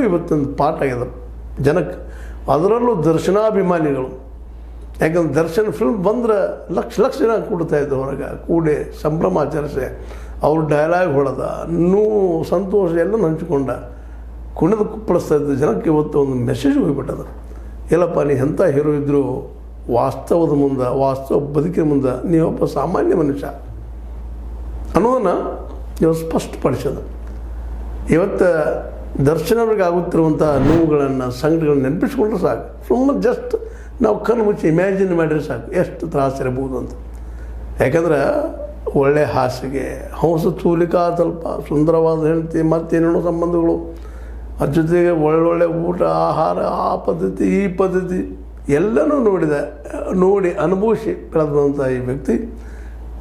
ಇವತ್ತೊಂದು ಪಾಠ ಆಗಿದೆ ಜನಕ್ಕೆ, ಅದರಲ್ಲೂ ದರ್ಶನಾಭಿಮಾನಿಗಳು. ಯಾಕಂದ್ರೆ ದರ್ಶನ್ ಫಿಲ್ಮ್ ಬಂದ್ರೆ ಲಕ್ಷ ಜನ ಕೂಡ್ತಾಯಿದ್ದು ಹೊರಗೆ, ಕೂಡಿ ಸಂಭ್ರಮ ಆಚರಿಸಿ ಅವ್ರ ಡೈಲಾಗ್ ಹೊಡೆದ, ನೋವು ಸಂತೋಷ ಎಲ್ಲ ಹಂಚಿಕೊಂಡ ಕುಣಿದು ಕುಪ್ಪಳಿಸ್ತಾ ಇದ್ದ ಜನಕ್ಕೆ ಇವತ್ತು ಒಂದು ಮೆಸೇಜ್ ಹೋಗಿಬಿಟ್ಟದ. ಇಲ್ಲಪ್ಪ, ನೀ ಎಂಥ ಹೀರೋ ಇದ್ದರೂ ವಾಸ್ತವದ ಮುಂದೆ, ವಾಸ್ತವ ಬದುಕಿನ ಮುಂದೆ ನೀವೊಬ್ಬ ಸಾಮಾನ್ಯ ಮನುಷ್ಯ ಅನ್ನೋದನ್ನು ನೀವು ಸ್ಪಷ್ಟಪಡಿಸೋದು. ಇವತ್ತು ದರ್ಶನ ಅವ್ರಿಗೆ ಆಗುತ್ತಿರುವಂಥ ನೋವುಗಳನ್ನು, ಸಂಕಟಗಳನ್ನು ನೆನಪಿಸ್ಕೊಂಡ್ರೆ ಸಾಕು. ಸುಮ್ಮನೆ ಜಸ್ಟ್ ನಾವು ಕಣ್ಣು ಮುಚ್ಚಿ ಇಮ್ಯಾಜಿನ್ ಮಾಡಿದ್ರೆ ಸಾಕು ಎಷ್ಟು ತ್ರಾಸಿರಬಹುದು ಅಂತ. ಯಾಕಂದ್ರೆ ಒಳ್ಳೆ ಹಾಸಿಗೆ, ಹಂಸ ತೂಲಿಕಾ ತಲ್ಪ, ಸುಂದರವಾದ ಹೆಂಡತಿ, ಮತ್ತೇನೇನೋ ಸಂಬಂಧಗಳು, ಅದ್ರ ಜೊತೆಗೆ ಒಳ್ಳೊಳ್ಳೆ ಊಟ, ಆಹಾರ, ಆ ಪದ್ಧತಿ ಈ ಪದ್ಧತಿ ಎಲ್ಲನೂ ನೋಡಿ ಅನುಭವಿಸಿ ಬೆಳೆದಂಥ ಈ ವ್ಯಕ್ತಿ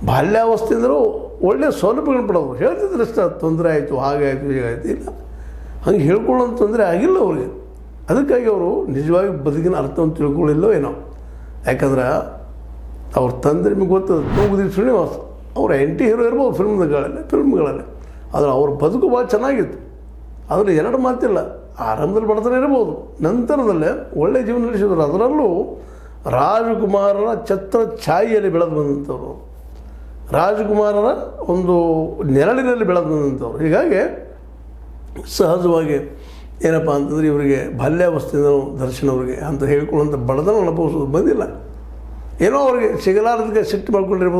ಬಾಲ್ಯಾವಸ್ಥೆಯಿಂದಲೂ ಒಳ್ಳೆಯ ಸೌಲಭ್ಯಗಳನ್ನು ಪಡೋದು. ಹೇಳ್ತಿದ್ರೆ ಇಷ್ಟ ತೊಂದರೆ ಆಯಿತು, ಹಾಗಾಯಿತು, ಹೀಗಾಯಿತು. ಇಲ್ಲ, ಹಂಗೆ ಹೇಳ್ಕೊಳ್ಳೋಂಥ ತೊಂದರೆ ಆಗಿಲ್ಲ ಅವ್ರಿಗೆ. ಅದಕ್ಕಾಗಿ ಅವರು ನಿಜವಾಗಿ ಬದುಕಿನ ಅರ್ಥವನ್ನು ತಿಳ್ಕೊಳ್ಳಿಲ್ಲೋ ಏನೋ. ಯಾಕಂದ್ರೆ ಅವ್ರ ತಂದೆ ನಿಮಗೆ ಗೊತ್ತದ, ತೂಗುದೀಪ್ ಶ್ರೀನಿವಾಸ್ ಅವ್ರ ಆ್ಯಂಟಿ ಹೀರೋ ಇರ್ಬೋದು ಫಿಲ್ಮ್ಗಳಲ್ಲಿ, ಆದರೆ ಅವ್ರ ಬದುಕು ಭಾಳ ಚೆನ್ನಾಗಿತ್ತು. ಆದರೆ ಎರಡು ಮಾತಿಲ್ಲ, ಆರಂಭದಲ್ಲಿ ಬಡತನ ಇರ್ಬೋದು, ನಂತರದಲ್ಲೇ ಒಳ್ಳೆಯ ಜೀವನ ನಡೆಸಿದ್ರು. ಅದರಲ್ಲೂ ರಾಜಕುಮಾರರ ಛತ್ರ ಛಾಯೆಯಲ್ಲಿ ಬೆಳೆದು ಬಂದಂಥವ್ರು, ರಾಜಕುಮಾರರ ಒಂದು ನೆರಳಿನಲ್ಲಿ ಬೆಳೆದು ಬಂದಂಥವ್ರು. ಹೀಗಾಗಿ ಸಹಜವಾಗಿ ಏನಪ್ಪ ಅಂತಂದರೆ ಇವರಿಗೆ ಬಾಲ್ಯಾವಸ್ಥೆಯಿಂದ ದರ್ಶನ್ ಅವರಿಗೆ ಅಂತ ಹೇಳ್ಕೊಳ್ಳೋಂಥ ಬಡತನ ಅನುಭವಿಸೋದು ಬಂದಿಲ್ಲ. ಏನೋ ಅವ್ರಿಗೆ ಸಿಗಲಾರದಕ್ಕೆ ಸಿಟ್ಟು ಮಾಡ್ಕೊಂಡಿರ್ಬೋದು.